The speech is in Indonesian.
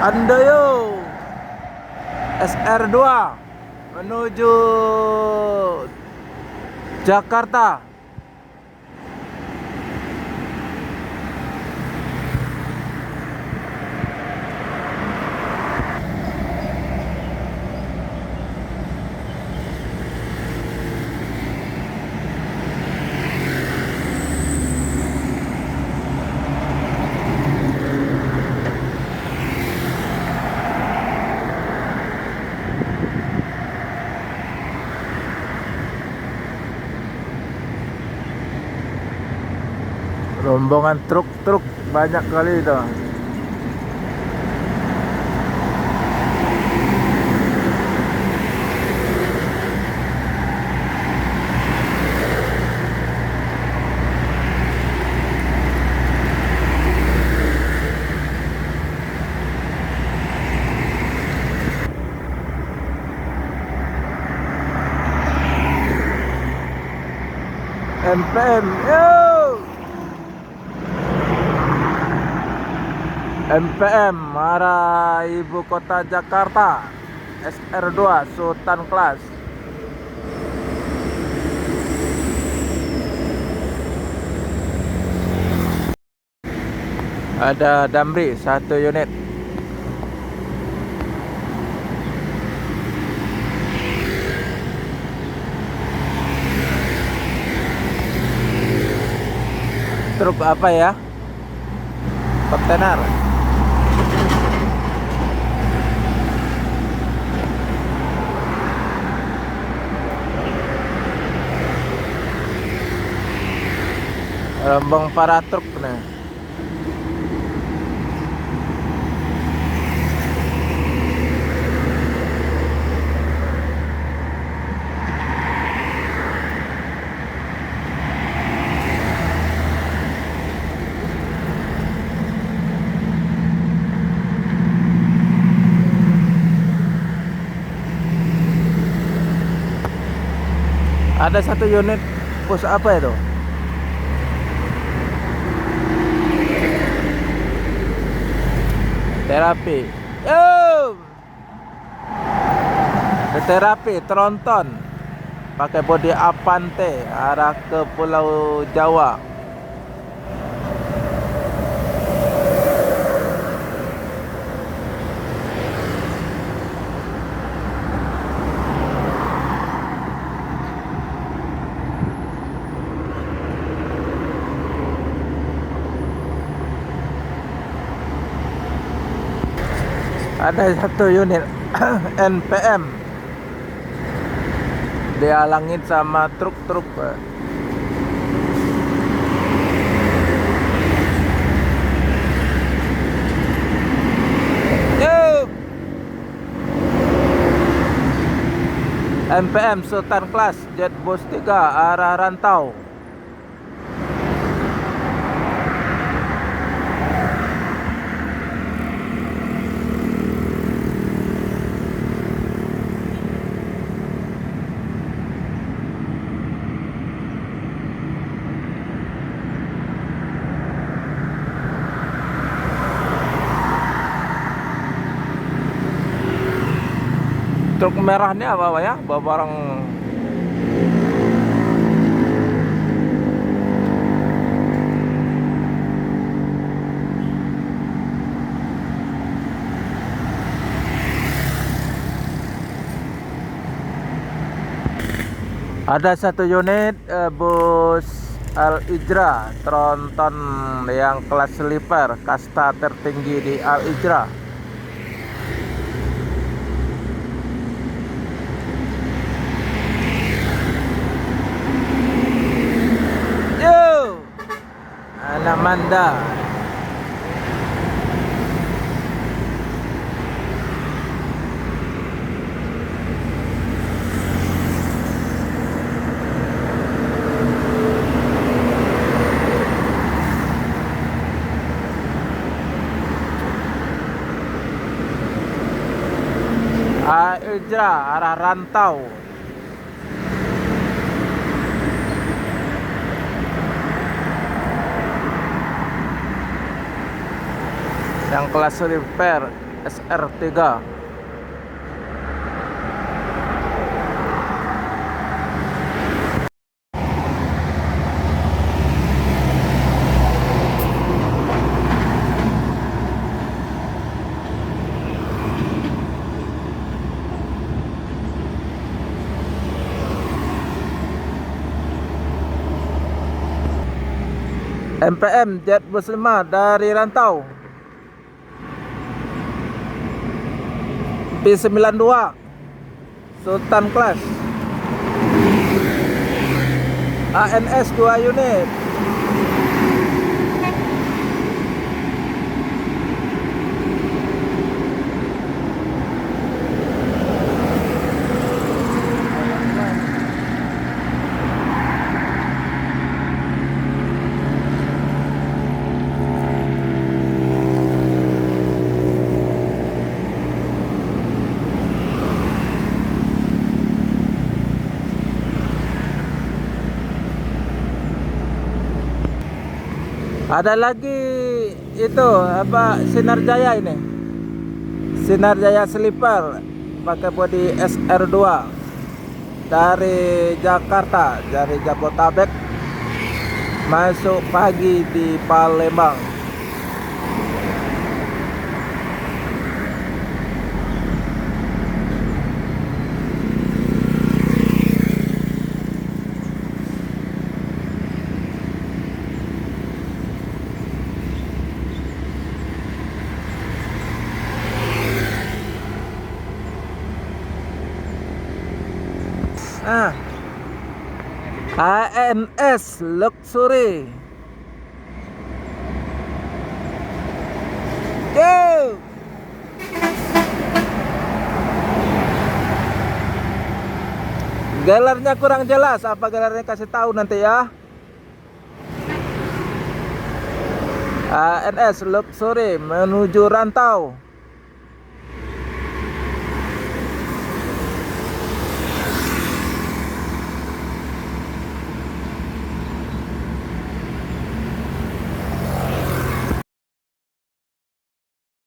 Andoyo SR2 menuju Jakarta. Rombongan truk-truk banyak kali itu. MPM, yo! MPM arah ibu kota Jakarta, SR2 Sultan Kelas. Ada Damri 1 unit. Truk apa ya? Kontainer. Rombong para truk nih. Ada 1 unit pos apa itu? Terapi. Yo! Terapi tronton pakai bodi Avante arah ke Pulau Jawa. Ada 1 unit NPM dihalangin sama truk-truk. Yup. MPM Sultan Kelas Jetbus 3 arah Rantau. Truk merah ini apa ya? Bawa barang. Ada 1 unit bus Al Ijra tronton yang kelas sleeper kasta tertinggi di Al Ijra. Yo, anak Manda. Al Ijra arah Rantau. Yang kelas repair SR3. MPM Jet Bus 5 dari Rantau P92 Sultan Class ANS 2 unit. Ada lagi itu apa, Sinar Jaya ini. Sinar Jaya Sleeper pakai bodi SR2 dari Jakarta, dari Jabotabek masuk pagi di Palembang. ANS Luxury. Go. Galernya kurang jelas, apa galernya kasih tahu nanti ya. ANS Luxury menuju Rantau.